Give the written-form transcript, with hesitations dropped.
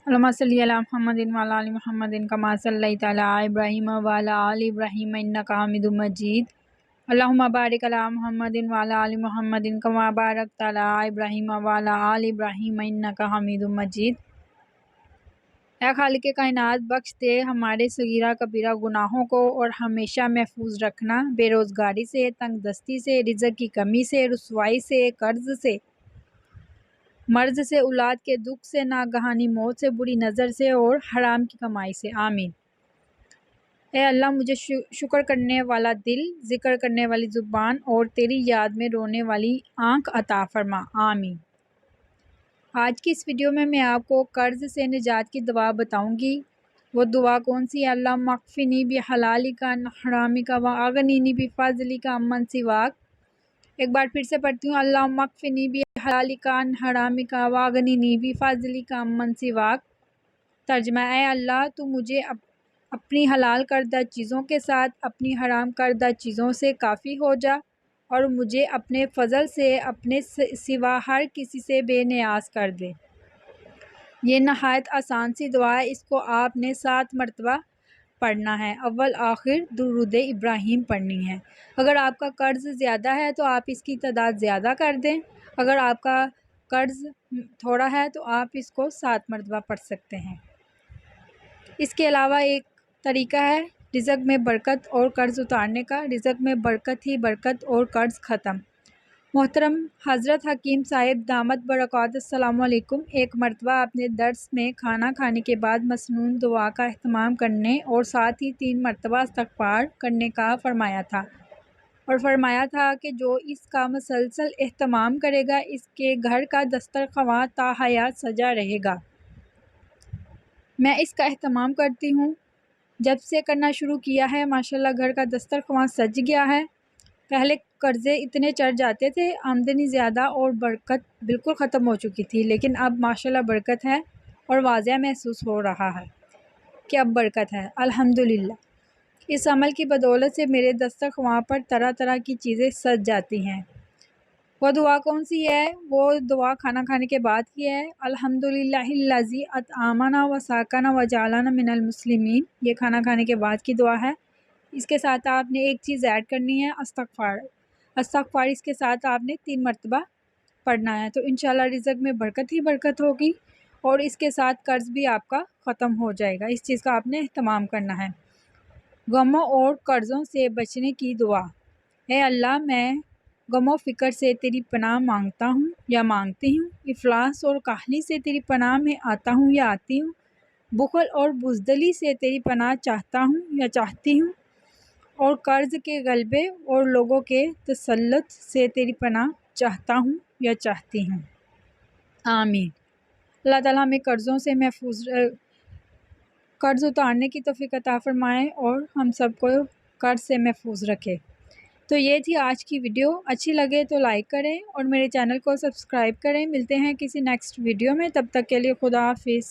اللهم صل علی محمد وعلی آل محمد کما صلیت علی ابراہیم وعلی آل ابراہیم انک حمید مجید۔ اللهم بارک علی محمد وعلی آل محمد کما بارکت علی ابراہیم وعلی آل ابراہیم انک حمید مجید۔ اے خالق کائنات، بخش دے ہمارے صغیرہ کبیرہ گناہوں کو اور ہمیشہ محفوظ رکھنا بے روزگاری سے، تنگ دستی سے، رزق کی کمی سے، رسوائی سے، قرض سے، مرض سے، اولاد کے دکھ سے، ناگہانی موت سے، بری نظر سے اور حرام کی کمائی سے، آمین۔ اے اللہ، مجھے شکر کرنے والا دل، ذکر کرنے والی زبان اور تیری یاد میں رونے والی آنکھ عطا فرما، آمین۔ آج کی اس ویڈیو میں آپ کو قرض سے نجات کی دعا بتاؤں گی۔ وہ دعا کون سی ہے؟ اللہم اکفنی بحلالک عن حرامک واغننی بفضلک عمن سواک۔ ایک بار پھر سے پڑھتی ہوں، اللہم اکفنی بحلالک عن حرامک واغننی بفضلک عمن سواک۔ ترجمہ: اے اللہ، تو مجھے اپنی حلال کردہ چیزوں کے ساتھ اپنی حرام کردہ چیزوں سے کافی ہو جا، اور مجھے اپنے فضل سے اپنے سوا ہر کسی سے بے نیاز کر دے۔ یہ نہایت آسان سی دعا ہے، اس کو آپ نے 7 مرتبہ پڑھنا ہے، اول آخر درود ابراہیم پڑھنی ہے۔ اگر آپ کا قرض زیادہ ہے تو آپ اس کی تعداد زیادہ کر دیں، اگر آپ کا قرض تھوڑا ہے تو آپ اس کو 7 مرتبہ پڑھ سکتے ہیں۔ اس کے علاوہ ایک طریقہ ہے رزق میں برکت اور قرض اتارنے کا، رزق میں برکت ہی برکت اور قرض ختم۔ محترم حضرت حکیم صاحب دامت برکاتہ السلام علیکم ایک مرتبہ اپنے درس میں کھانا کھانے کے بعد مسنون دعا کا اہتمام کرنے اور ساتھ ہی 3 مرتبہ استغفار کرنے کا فرمایا تھا، اور فرمایا تھا کہ جو اس کا مسلسل اہتمام کرے گا، اس کے گھر کا دسترخواں تا حیات سجا رہے گا۔ میں اس کا اہتمام کرتی ہوں، جب سے کرنا شروع کیا ہے ماشاءاللہ گھر کا دسترخواں سج گیا ہے۔ پہلے قرضے اتنے چڑھ جاتے تھے، آمدنی زیادہ اور برکت بالکل ختم ہو چکی تھی، لیکن اب ماشاءاللہ برکت ہے اور واضح محسوس ہو رہا ہے کہ اب برکت ہے، الحمدللہ۔ اس عمل کی بدولت سے میرے دسترخواں پر طرح طرح کی چیزیں سج جاتی ہیں۔ وہ دعا کون سی ہے؟ وہ دعا کھانا کھانے کے بعد کی ہے، الحمدللہ الذی اطعمنا وسقانا وجعلنا من المسلمین۔ یہ کھانا کھانے کے بعد کی دعا ہے۔ اس کے ساتھ آپ نے ایک چیز ایڈ کرنی ہے، استغفار۔ استغفار اس کے ساتھ آپ نے 3 مرتبہ پڑھنا ہے، تو انشاءاللہ رزق میں برکت ہی برکت ہوگی، اور اس کے ساتھ قرض بھی آپ کا ختم ہو جائے گا۔ اس چیز کا آپ نے اہتمام کرنا ہے۔ غموں اور قرضوں سے بچنے کی دعا۔ اے اللہ، میں غم و فکر سے تیری پناہ مانگتا ہوں یا مانگتی ہوں، افلاس اور کاہلی سے تیری پناہ میں آتا ہوں یا آتی ہوں، بخل اور بزدلی سے تیری پناہ چاہتا ہوں یا چاہتی ہوں، اور قرض کے غلبے اور لوگوں کے تسلط سے تیری پناہ چاہتا ہوں یا چاہتی ہوں، آمین۔ اللہ تعالیٰ ہمیں قرضوں سے قرض اتارنے کی توفیق عطا فرمائے اور ہم سب کو قرض سے محفوظ رکھے۔ تو یہ تھی آج کی ویڈیو، اچھی لگے تو لائک کریں اور میرے چینل کو سبسکرائب کریں۔ ملتے ہیں کسی نیکسٹ ویڈیو میں، تب تک کے لیے خدا حافظ۔